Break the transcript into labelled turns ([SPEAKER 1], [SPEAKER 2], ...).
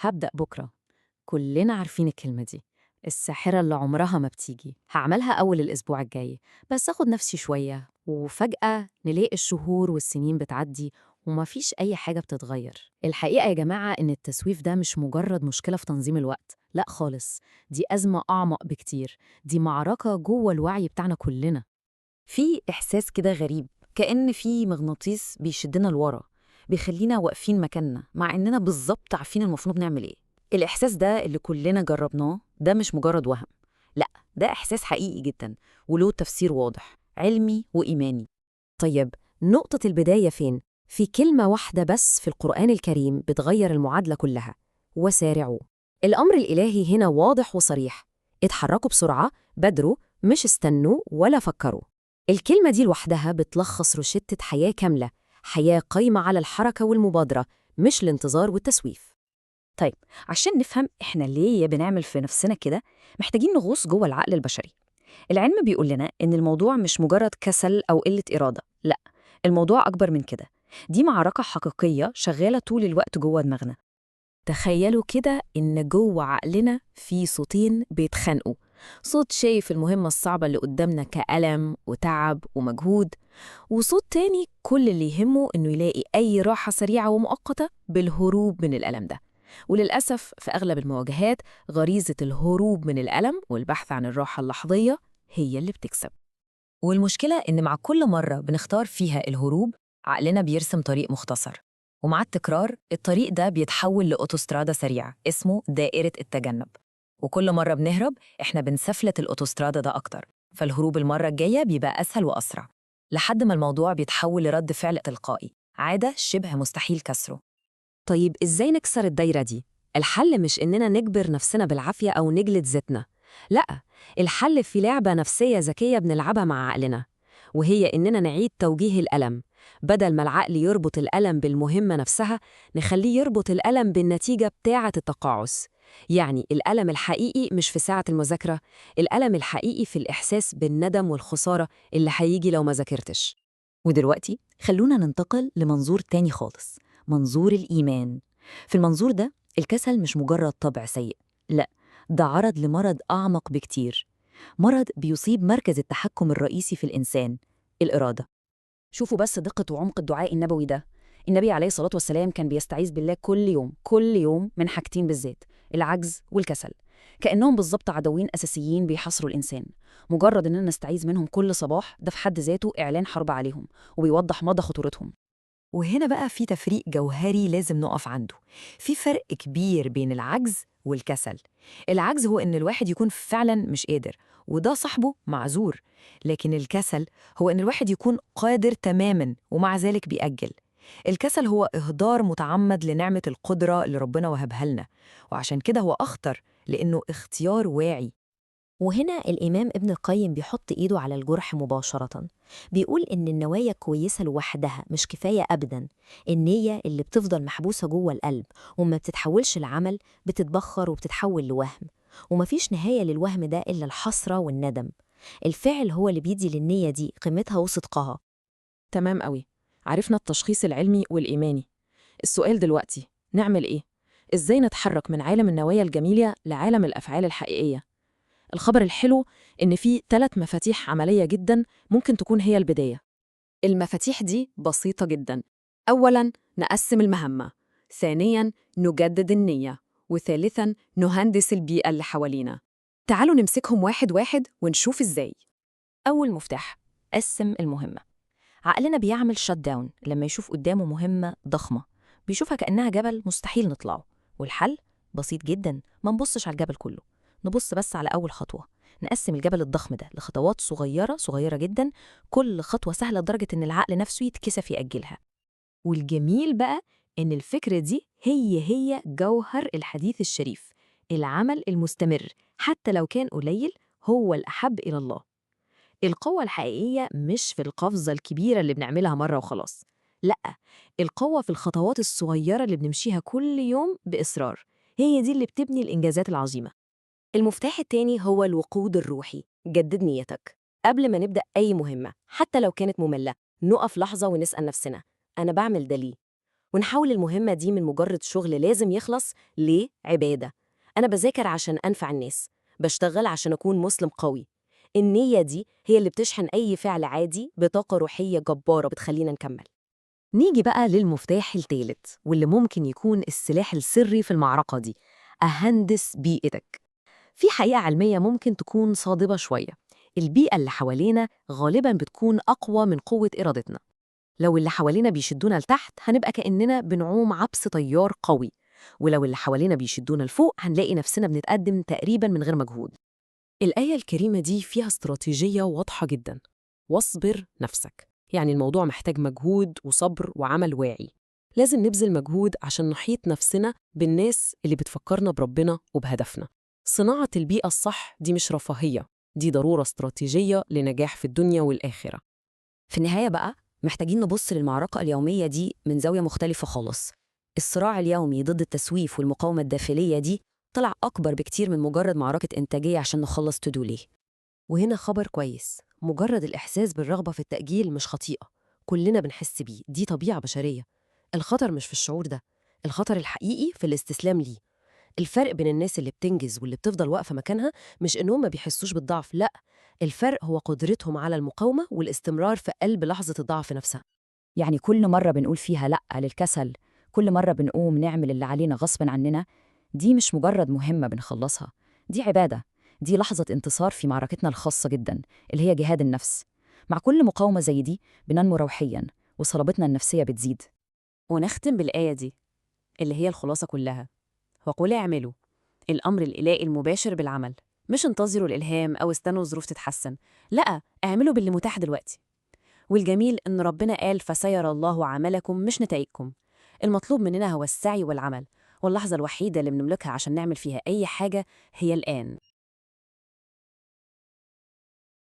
[SPEAKER 1] هبدأ بكرة. كلنا عارفين الكلمة دي، الساحرة اللي عمرها ما بتيجي. هعملها أول الأسبوع الجاي، بس أخد نفسي شوية وفجأة نلاقي الشهور والسنين بتعدي ومفيش أي حاجة بتتغير. الحقيقة يا جماعة إن التسويف ده مش مجرد مشكلة في تنظيم الوقت، لأ خالص، دي أزمة أعمق بكتير، دي معركة جوه الوعي بتاعنا كلنا.
[SPEAKER 2] في إحساس كده غريب، كأن في مغناطيس بيشدنا لورا، بيخلينا واقفين مكاننا مع إننا بالظبط عارفين المفروض نعمل إيه. الإحساس ده اللي كلنا جربناه ده مش مجرد وهم، لأ، ده إحساس حقيقي جدا وله تفسير واضح علمي وإيماني.
[SPEAKER 1] طيب، نقطة البداية فين؟ في كلمة واحدة بس في القرآن الكريم بتغير المعادلة كلها: وسارعوا. الأمر الإلهي هنا واضح وصريح: اتحركوا بسرعة، بادروا، مش استنوا ولا فكروا. الكلمة دي لوحدها بتلخص روشتة حياة كاملة، حياة قايمة على الحركة والمبادرة، مش الانتظار والتسويف.
[SPEAKER 2] طيب، عشان نفهم إحنا ليه بنعمل في نفسنا كده، محتاجين نغوص جوه العقل البشري. العلم بيقول لنا إن الموضوع مش مجرد كسل أو قلة إرادة، لأ، الموضوع أكبر من كده. دي معركة حقيقية شغالة طول الوقت جوه دماغنا.
[SPEAKER 1] تخيلوا كده إن جوه عقلنا في صوتين بيتخانقوا، صوت شايف المهمة الصعبة اللي قدامنا كألم وتعب ومجهود، وصوت تاني كل اللي يهمه إنه يلاقي أي راحة سريعة ومؤقتة بالهروب من الألم ده. وللأسف في أغلب المواجهات غريزة الهروب من الألم والبحث عن الراحة اللحظية هي اللي بتكسب.
[SPEAKER 2] والمشكلة إن مع كل مرة بنختار فيها الهروب، عقلنا بيرسم طريق مختصر، ومع التكرار الطريق ده بيتحول لأوتوسترادة سريعة اسمه دائرة التجنب. وكل مرة بنهرب إحنا بنسفلت الأوتوسترادة ده أكتر، فالهروب المرة الجاية بيبقى أسهل وأسرع، لحد ما الموضوع بيتحول لرد فعل تلقائي، عادة شبه مستحيل كسره.
[SPEAKER 1] طيب إزاي نكسر الدايرة دي؟ الحل مش إننا نجبر نفسنا بالعافية أو نجلد ذاتنا، لأ، الحل في لعبة نفسية ذكية بنلعبها مع عقلنا، وهي إننا نعيد توجيه الألم. بدل ما العقل يربط الألم بالمهمة نفسها، نخليه يربط الألم بالنتيجة بتاعة التقاعس. يعني الألم الحقيقي مش في ساعة المذاكرة، الألم الحقيقي في الإحساس بالندم والخسارة اللي هيجي لو ما ذاكرتش.
[SPEAKER 2] ودلوقتي خلونا ننتقل لمنظور تاني خالص، منظور الإيمان. في المنظور ده الكسل مش مجرد طبع سيء، لا، ده عرض لمرض أعمق بكتير، مرض بيصيب مركز التحكم الرئيسي في الإنسان، الإرادة. شوفوا بس دقة وعمق الدعاء النبوي ده. النبي عليه الصلاة والسلام كان بيستعيذ بالله كل يوم من حاجتين بالذات: العجز والكسل، كأنهم بالظبط عدوين أساسيين بيحاصروا الإنسان. مجرد إننا نستعيذ منهم كل صباح ده في حد ذاته إعلان حرب عليهم، وبيوضح مدى خطورتهم. وهنا بقى في تفريق جوهري لازم نقف عنده. في فرق كبير بين العجز والكسل. العجز هو إن الواحد يكون فعلا مش قادر، وده صاحبه معذور. لكن الكسل هو إن الواحد يكون قادر تماما ومع ذلك بيأجل. الكسل هو إهدار متعمد لنعمة القدرة اللي ربنا وهبها لنا، وعشان كده هو أخطر لأنه اختيار واعي.
[SPEAKER 3] وهنا الإمام ابن القيم بيحط إيده على الجرح مباشرة، بيقول إن النوايا كويسة لوحدها مش كفاية أبداً. النية اللي بتفضل محبوسة جوه القلب وما بتتحولش لعمل بتتبخر وبتتحول لوهم، ومفيش نهاية للوهم ده إلا الحسرة والندم. الفعل هو اللي بيدي للنية دي قيمتها وصدقها.
[SPEAKER 1] تمام قوي، عرفنا التشخيص العلمي والإيماني. السؤال دلوقتي، نعمل إيه؟ إزاي نتحرك من عالم النوايا الجميلة لعالم الأفعال الحقيقية؟ الخبر الحلو إن في 3 مفاتيح عملية جداً ممكن تكون هي البداية. المفاتيح دي بسيطة جداً. أولاً، نقسم المهمة. ثانياً، نجدد النية. وثالثاً، نهندس البيئة اللي حوالينا. تعالوا نمسكهم واحد واحد ونشوف إزاي.
[SPEAKER 3] أول مفتاح: قسم المهمة. عقلنا بيعمل شت داون لما يشوف قدامه مهمة ضخمة، بيشوفها كأنها جبل مستحيل نطلعه. والحل بسيط جدا، ما نبصش على الجبل كله، نبص بس على أول خطوة. نقسم الجبل الضخم ده لخطوات صغيرة صغيرة جدا، كل خطوة سهلة لدرجة إن العقل نفسه يتكسف يأجلها. والجميل بقى إن الفكرة دي هي جوهر الحديث الشريف: العمل المستمر حتى لو كان قليل هو الأحب إلى الله. القوة الحقيقية مش في القفزة الكبيرة اللي بنعملها مرة وخلاص، لأ، القوة في الخطوات الصغيرة اللي بنمشيها كل يوم بإصرار، هي دي اللي بتبني الإنجازات العظيمة. المفتاح التاني هو الوقود الروحي. جدد نيتك قبل ما نبدأ أي مهمة حتى لو كانت مملة. نقف لحظة ونسأل نفسنا: أنا بعمل ده ليه؟
[SPEAKER 4] ونحول المهمة دي من مجرد شغل لازم يخلص لعبادة. أنا بذاكر عشان أنفع الناس، بشتغل عشان أكون مسلم قوي. النية دي هي اللي بتشحن أي فعل عادي بطاقة روحية جبارة بتخلينا نكمل.
[SPEAKER 2] نيجي بقى للمفتاح الثالث واللي ممكن يكون السلاح السري في المعركة دي: أهندس بيئتك. في حقيقة علمية ممكن تكون صادمة شوية. البيئة اللي حوالينا غالباً بتكون أقوى من قوة إرادتنا. لو اللي حوالينا بيشدونا لتحت هنبقى كأننا بنعوم عبس تيار قوي، ولو اللي حوالينا بيشدونا لفوق هنلاقي نفسنا بنتقدم تقريباً من غير مجهود.
[SPEAKER 1] الآية الكريمة دي فيها استراتيجية واضحة جدا: واصبر نفسك. يعني الموضوع محتاج مجهود وصبر وعمل واعي. لازم نبذل مجهود عشان نحيط نفسنا بالناس اللي بتفكرنا بربنا وبهدفنا. صناعة البيئة الصح دي مش رفاهية، دي ضرورة استراتيجية لنجاح في الدنيا والآخرة.
[SPEAKER 2] في النهاية بقى محتاجين نبص للمعركة اليومية دي من زاوية مختلفة خالص. الصراع اليومي ضد التسويف والمقاومة الداخلية دي طلع أكبر بكتير من مجرد معركة إنتاجية عشان نخلص تو دو ليه.
[SPEAKER 4] وهنا خبر كويس: مجرد الإحساس بالرغبة في التأجيل مش خطيئة، كلنا بنحس بيه، دي طبيعة بشرية. الخطر مش في الشعور ده، الخطر الحقيقي في الاستسلام ليه. الفرق بين الناس اللي بتنجز واللي بتفضل واقفة مكانها مش إنهم ما بيحسوش بالضعف، لأ، الفرق هو قدرتهم على المقاومة والاستمرار في قلب لحظة الضعف نفسها.
[SPEAKER 2] يعني كل مرة بنقول فيها لأ للكسل، كل مرة بنقوم نعمل اللي علينا غصباً عننا، دي مش مجرد مهمة بنخلصها، دي عبادة، دي لحظة انتصار في معركتنا الخاصة جداً اللي هي جهاد النفس. مع كل مقاومة زي دي بننمو روحياً وصلابتنا النفسية بتزيد.
[SPEAKER 5] ونختم بالآية دي اللي هي الخلاصة كلها: وقل اعملوا. الأمر الإلهي المباشر بالعمل، مش انتظروا الإلهام أو استنوا الظروف تتحسن، لأ، اعملوا باللي متاح دلوقتي. والجميل إن ربنا قال: فسيرى الله عملكم مش نتائجكم. المطلوب مننا هو السعي والعمل، واللحظة الوحيدة اللي بنملكها عشان نعمل فيها أي حاجة هي الآن.